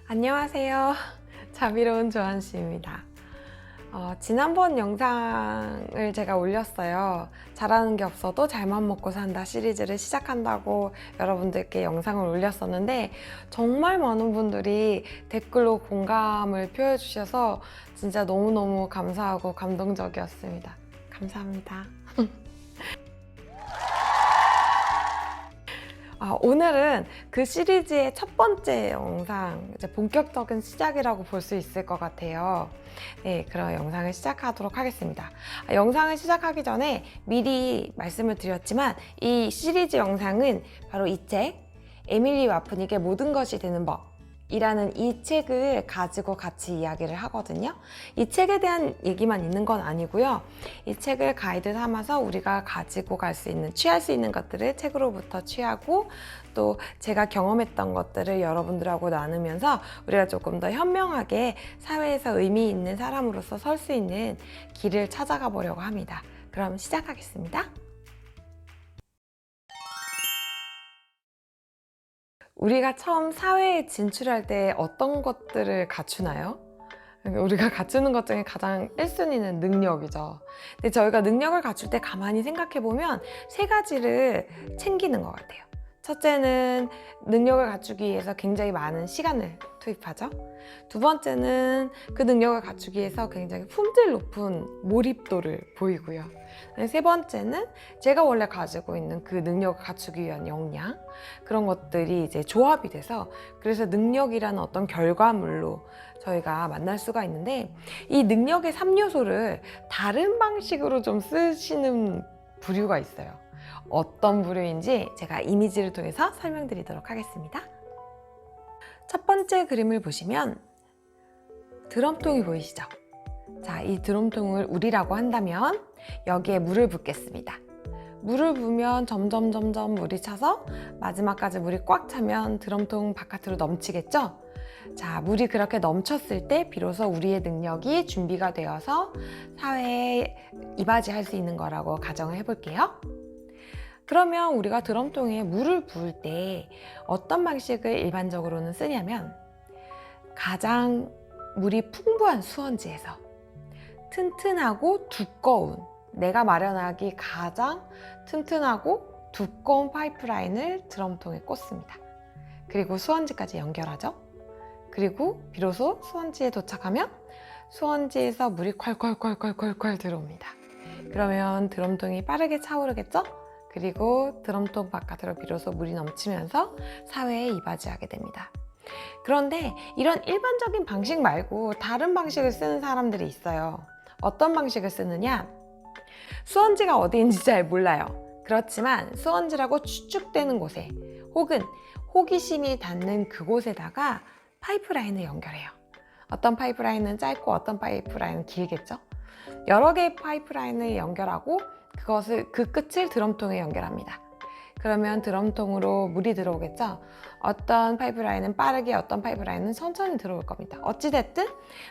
안녕하세요. 자비로운 조한씨입니다. 지난번 영상을 제가 올렸어요. 잘하는 게 없어도 잘만 먹고 산다 시리즈를 시작한다고 여러분들께 영상을 올렸었는데 정말 많은 분들이 댓글로 공감을 표해주셔서 진짜 너무너무 감사하고 감동적이었습니다. 감사합니다. 오늘은 그 시리즈의 첫 번째 영상, 이제 본격적인 시작이라고 볼 수 있을 것 같아요. 네, 그럼 영상을 시작하도록 하겠습니다. 영상을 시작하기 전에 미리 말씀을 드렸지만 이 시리즈 영상은 바로 이 책, 에밀리 와프닉의 모든 것이 되는 법 이라는 이 책을 가지고 같이 이야기를 하거든요. 이 책에 대한 얘기만 있는 건 아니고요. 이 책을 가이드 삼아서 우리가 가지고 갈 수 있는, 취할 수 있는 것들을 책으로부터 취하고 또 제가 경험했던 것들을 여러분들하고 나누면서 우리가 조금 더 현명하게 사회에서 의미 있는 사람으로서 설 수 있는 길을 찾아가 보려고 합니다. 그럼 시작하겠습니다. 우리가 처음 사회에 진출할 때 어떤 것들을 갖추나요? 우리가 갖추는 것 중에 가장 1순위는 능력이죠. 근데 저희가 능력을 갖출 때 가만히 생각해보면 세 가지를 챙기는 것 같아요. 첫째는 능력을 갖추기 위해서 굉장히 많은 시간을 투입하죠. 두 번째는 그 능력을 갖추기 위해서 굉장히 품질 높은 몰입도를 보이고요. 세 번째는 제가 원래 가지고 있는 그 능력을 갖추기 위한 역량, 그런 것들이 이제 조합이 돼서 그래서 능력이라는 어떤 결과물로 저희가 만날 수가 있는데, 이 능력의 3요소를 다른 방식으로 좀 쓰시는 부류가 있어요. 어떤 부류인지 제가 이미지를 통해서 설명드리도록 하겠습니다. 첫 번째 그림을 보시면 드럼통이 보이시죠? 자, 이 드럼통을 우리라고 한다면 여기에 물을 붓겠습니다. 물을 부으면 점점 물이 차서 마지막까지 물이 꽉 차면 드럼통 바깥으로 넘치겠죠? 자, 물이 그렇게 넘쳤을 때 비로소 우리의 능력이 준비가 되어서 사회에 이바지할 수 있는 거라고 가정을 해볼게요. 그러면 우리가 드럼통에 물을 부을 때 어떤 방식을 일반적으로는 쓰냐면, 가장 물이 풍부한 수원지에서 튼튼하고 두꺼운, 내가 마련하기 가장 튼튼하고 두꺼운 파이프라인을 드럼통에 꽂습니다. 그리고 수원지까지 연결하죠. 그리고 비로소 수원지에 도착하면 수원지에서 물이 콸콸콸콸콸콸 들어옵니다. 그러면 드럼통이 빠르게 차오르겠죠? 그리고 드럼통 바깥으로 비로소 물이 넘치면서 사회에 이바지하게 됩니다. 그런데 이런 일반적인 방식 말고 다른 방식을 쓰는 사람들이 있어요. 어떤 방식을 쓰느냐? 수원지가 어디인지 잘 몰라요. 그렇지만 수원지라고 추측되는 곳에 혹은 호기심이 닿는 그곳에다가 파이프라인을 연결해요. 어떤 파이프라인은 짧고 어떤 파이프라인은 길겠죠? 여러 개의 파이프라인을 연결하고 그 끝을 드럼통에 연결합니다. 그러면 드럼통으로 물이 들어오겠죠? 어떤 파이프라인은 빠르게, 어떤 파이프라인은 천천히 들어올 겁니다. 어찌됐든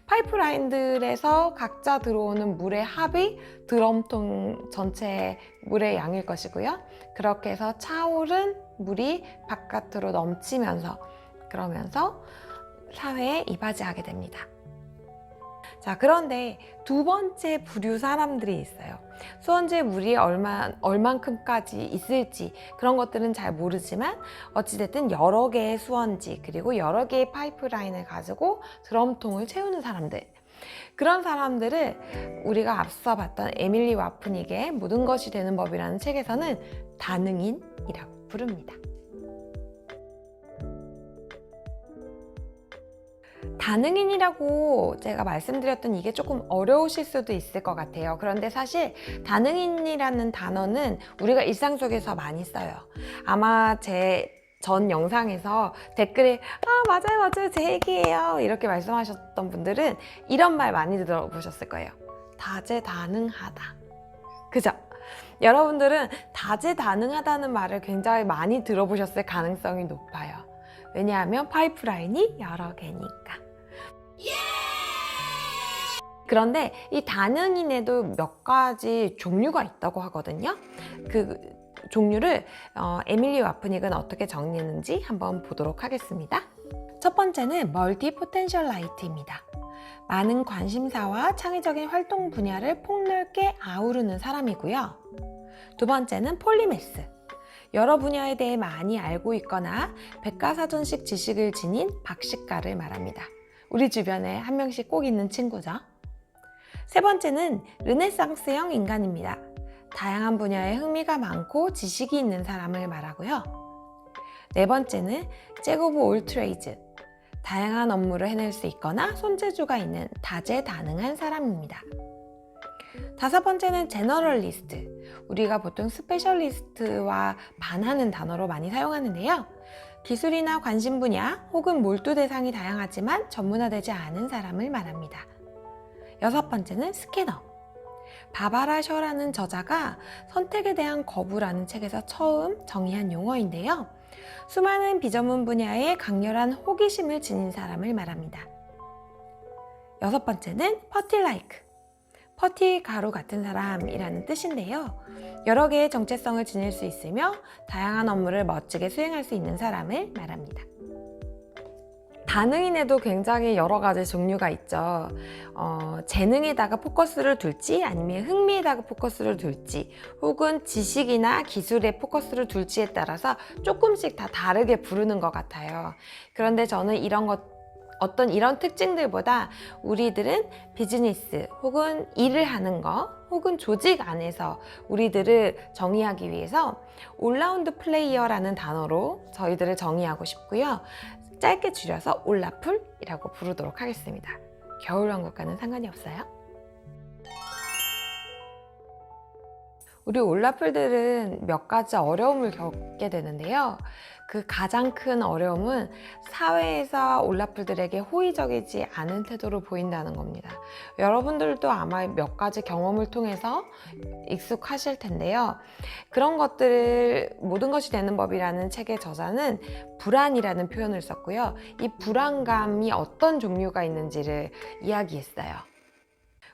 파이프라인들에서 각자 들어오는 물의 합이 드럼통 전체의 물의 양일 것이고요. 그렇게 해서 차오른 물이 바깥으로 넘치면서, 그러면서 사회에 이바지하게 됩니다. 자, 그런데 두 번째 부류 사람들이 있어요. 수원지에 물이 얼만큼까지 있을지 그런 것들은 잘 모르지만 어찌됐든 여러 개의 수원지 그리고 여러 개의 파이프라인을 가지고 드럼통을 채우는 사람들, 그런 사람들을 우리가 앞서 봤던 에밀리 와프닉의 모든 것이 되는 법이라는 책에서는 다능인이라고 부릅니다. 다능인이라고 제가 말씀드렸던 이게 조금 어려우실 수도 있을 것 같아요. 그런데 사실 다능인이라는 단어는 우리가 일상 속에서 많이 써요. 아마 제 전 영상에서 댓글에 맞아요 제 얘기예요 이렇게 말씀하셨던 분들은 이런 말 많이 들어보셨을 거예요. 다재다능하다. 그죠? 여러분들은 다재다능하다는 말을 굉장히 많이 들어보셨을 가능성이 높아요. 왜냐하면 파이프라인이 여러 개니까. 그런데 이 다능인에도 몇 가지 종류가 있다고 하거든요. 그 종류를 에밀리 와프닉은 어떻게 정리했는지 한번 보도록 하겠습니다. 첫 번째는 멀티 포텐셜 라이트입니다. 많은 관심사와 창의적인 활동 분야를 폭넓게 아우르는 사람이고요. 두 번째는 폴리매스. 여러 분야에 대해 많이 알고 있거나 백과사전식 지식을 지닌 박식가를 말합니다. 우리 주변에 한 명씩 꼭 있는 친구죠. 세 번째는 르네상스형 인간입니다. 다양한 분야에 흥미가 많고 지식이 있는 사람을 말하고요. 네 번째는 잭 오브 올 트레이즈. 다양한 업무를 해낼 수 있거나 손재주가 있는 다재다능한 사람입니다. 다섯 번째는 제너럴리스트. 우리가 보통 스페셜리스트와 반하는 단어로 많이 사용하는데요. 기술이나 관심 분야 혹은 몰두 대상이 다양하지만 전문화되지 않은 사람을 말합니다. 여섯 번째는 스캐너. 바바라 셔라는 저자가 선택에 대한 거부라는 책에서 처음 정의한 용어인데요. 수많은 비전문 분야에 강렬한 호기심을 지닌 사람을 말합니다. 여섯 번째는 퍼틸라이크. 퍼티 가루 같은 사람이라는 뜻인데요. 여러 개의 정체성을 지닐 수 있으며 다양한 업무를 멋지게 수행할 수 있는 사람을 말합니다. 다능인에도 굉장히 여러 가지 종류가 있죠. 재능에다가 포커스를 둘지 아니면 흥미에다가 포커스를 둘지 혹은 지식이나 기술에 포커스를 둘지에 따라서 조금씩 다 다르게 부르는 것 같아요. 그런데 저는 어떤 이런 특징들보다 우리들은 비즈니스 혹은 일을 하는 거 혹은 조직 안에서 우리들을 정의하기 위해서 올라운드 플레이어라는 단어로 저희들을 정의하고 싶고요. 짧게 줄여서 올라풀이라고 부르도록 하겠습니다. 겨울왕국과는 상관이 없어요. 우리 올라풀들은 몇 가지 어려움을 겪게 되는데요. 그 가장 큰 어려움은 사회에서 올라풀들에게 호의적이지 않은 태도로 보인다는 겁니다. 여러분들도 아마 몇 가지 경험을 통해서 익숙하실 텐데요. 그런 것들을 모든 것이 되는 법이라는 책의 저자는 불안이라는 표현을 썼고요. 이 불안감이 어떤 종류가 있는지를 이야기했어요.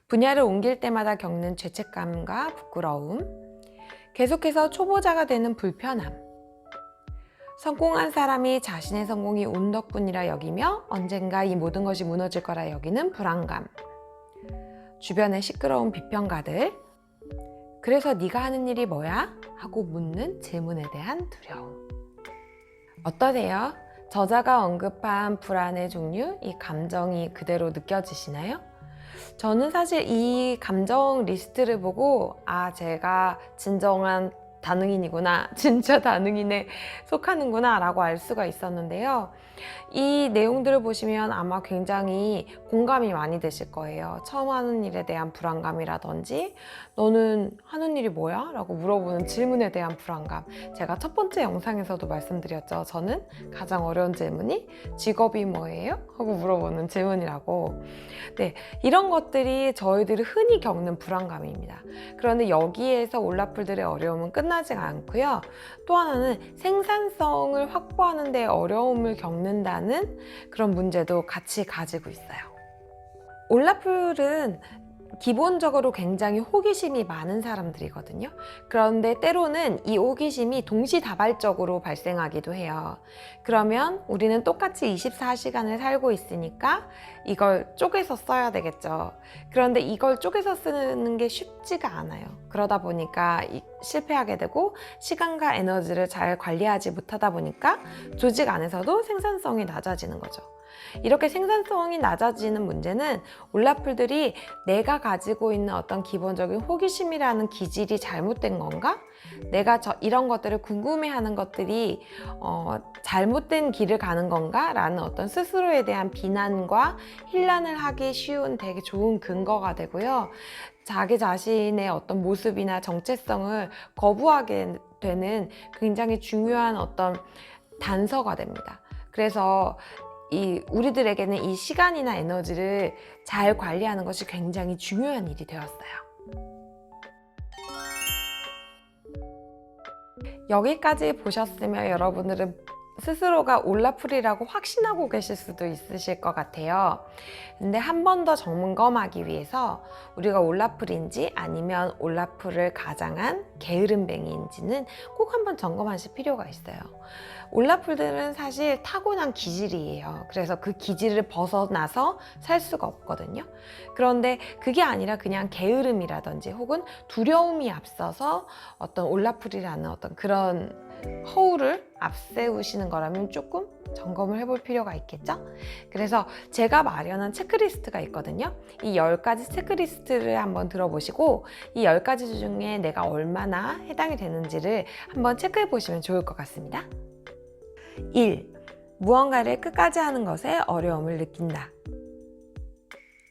분야를 옮길 때마다 겪는 죄책감과 부끄러움, 계속해서 초보자가 되는 불편함, 성공한 사람이 자신의 성공이 운 덕분이라 여기며 언젠가 이 모든 것이 무너질 거라 여기는 불안감, 주변의 시끄러운 비평가들, 그래서 네가 하는 일이 뭐야? 하고 묻는 질문에 대한 두려움. 어떠세요? 저자가 언급한 불안의 종류, 이 감정이 그대로 느껴지시나요? 저는 사실 이 감정 리스트를 보고 제가 진정한 다능인이구나, 진짜 다능인에 속하는구나 라고 알 수가 있었는데요. 이 내용들을 보시면 아마 굉장히 공감이 많이 되실 거예요. 처음 하는 일에 대한 불안감이라든지 너는 하는 일이 뭐야? 라고 물어보는 질문에 대한 불안감. 제가 첫 번째 영상에서도 말씀드렸죠. 저는 가장 어려운 질문이 직업이 뭐예요? 하고 물어보는 질문이라고. 네, 이런 것들이 저희들이 흔히 겪는 불안감입니다. 그런데 여기에서 올라풀들의 어려움은 끝나지 않고요. 또 하나는 생산성을 확보하는 데 어려움을 겪는다는 그런 문제도 같이 가지고 있어요. 올라풀은 기본적으로 굉장히 호기심이 많은 사람들이거든요. 그런데 때로는 이 호기심이 동시다발적으로 발생하기도 해요. 그러면 우리는 똑같이 24시간을 살고 있으니까 이걸 쪼개서 써야 되겠죠. 그런데 이걸 쪼개서 쓰는 게 쉽지가 않아요. 그러다 보니까 실패하게 되고 시간과 에너지를 잘 관리하지 못하다 보니까 조직 안에서도 생산성이 낮아지는 거죠. 이렇게 생산성이 낮아지는 문제는 올라풀들이 내가 가지고 있는 어떤 기본적인 호기심이라는 기질이 잘못된 건가? 내가 이런 것들을 궁금해하는 것들이 잘못된 길을 가는 건가? 라는 어떤 스스로에 대한 비난과 혼란을 하기 쉬운 되게 좋은 근거가 되고요. 자기 자신의 어떤 모습이나 정체성을 거부하게 되는 굉장히 중요한 어떤 단서가 됩니다. 그래서 우리들에게는 이 시간이나 에너지를 잘 관리하는 것이 굉장히 중요한 일이 되었어요. 여기까지 보셨으면 여러분들은 스스로가 올라풀이라고 확신하고 계실 수도 있으실 것 같아요. 근데 한 번 더 점검하기 위해서 우리가 올라풀인지 아니면 올라풀을 가장한 게으름뱅이인지는 꼭 한번 점검하실 필요가 있어요. 올라풀들은 사실 타고난 기질이에요. 그래서 그 기질을 벗어나서 살 수가 없거든요. 그런데 그게 아니라 그냥 게으름이라든지 혹은 두려움이 앞서서 어떤 올라풀이라는 어떤 그런 허울을 앞세우시는 거라면 조금 점검을 해볼 필요가 있겠죠? 그래서 제가 마련한 체크리스트가 있거든요. 이 10가지 체크리스트를 한번 들어보시고 이 10가지 중에 내가 얼마나 해당이 되는지를 한번 체크해 보시면 좋을 것 같습니다. 1. 무언가를 끝까지 하는 것에 어려움을 느낀다.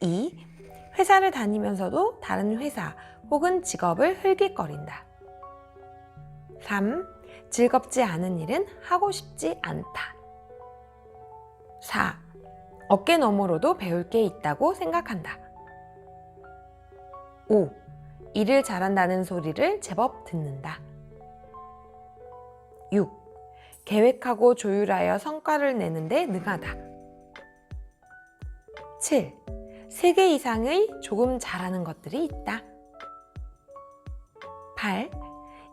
2. 회사를 다니면서도 다른 회사 혹은 직업을 흘깃거린다. 3. 즐겁지 않은 일은 하고 싶지 않다. 4. 어깨 너머로도 배울 게 있다고 생각한다. 5. 일을 잘한다는 소리를 제법 듣는다. 6. 계획하고 조율하여 성과를 내는데 능하다. 7. 3개 이상의 조금 잘하는 것들이 있다. 8.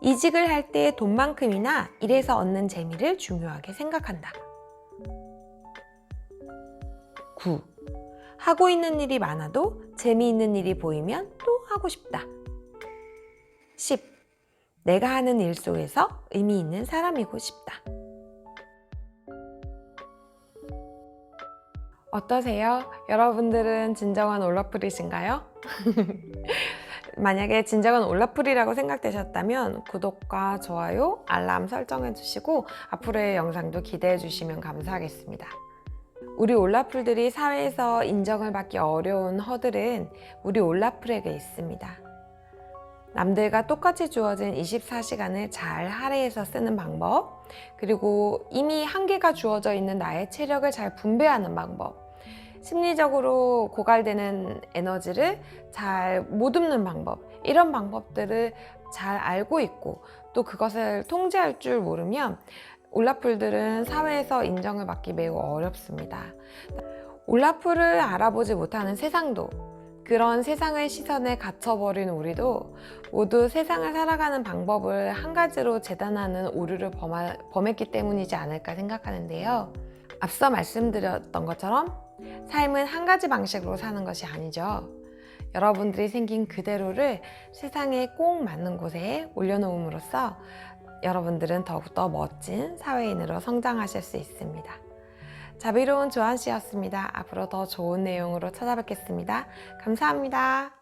이직을 할 때 돈만큼이나 일에서 얻는 재미를 중요하게 생각한다. 9. 하고 있는 일이 많아도 재미있는 일이 보이면 또 하고 싶다. 10. 내가 하는 일 속에서 의미 있는 사람이고 싶다. 어떠세요? 여러분들은 진정한 올라풀이신가요? 만약에 진정한 올라풀이라고 생각되셨다면 구독과 좋아요, 알람 설정해 주시고 앞으로의 영상도 기대해 주시면 감사하겠습니다. 우리 올라풀들이 사회에서 인정을 받기 어려운 허들은 우리 올라풀에게 있습니다. 남들과 똑같이 주어진 24시간을 잘 할애해서 쓰는 방법, 그리고 이미 한계가 주어져 있는 나의 체력을 잘 분배하는 방법, 심리적으로 고갈되는 에너지를 잘 못듬는 방법, 이런 방법들을 잘 알고 있고 또 그것을 통제할 줄 모르면 올라풀들은 사회에서 인정을 받기 매우 어렵습니다. 올라풀을 알아보지 못하는 세상도, 그런 세상의 시선에 갇혀버린 우리도 모두 세상을 살아가는 방법을 한 가지로 재단하는 오류를 범했기 때문이지 않을까 생각하는데요. 앞서 말씀드렸던 것처럼 삶은 한 가지 방식으로 사는 것이 아니죠. 여러분들이 생긴 그대로를 세상에 꼭 맞는 곳에 올려놓음으로써 여러분들은 더욱더 멋진 사회인으로 성장하실 수 있습니다. 자비로운 조한 씨였습니다. 앞으로 더 좋은 내용으로 찾아뵙겠습니다. 감사합니다.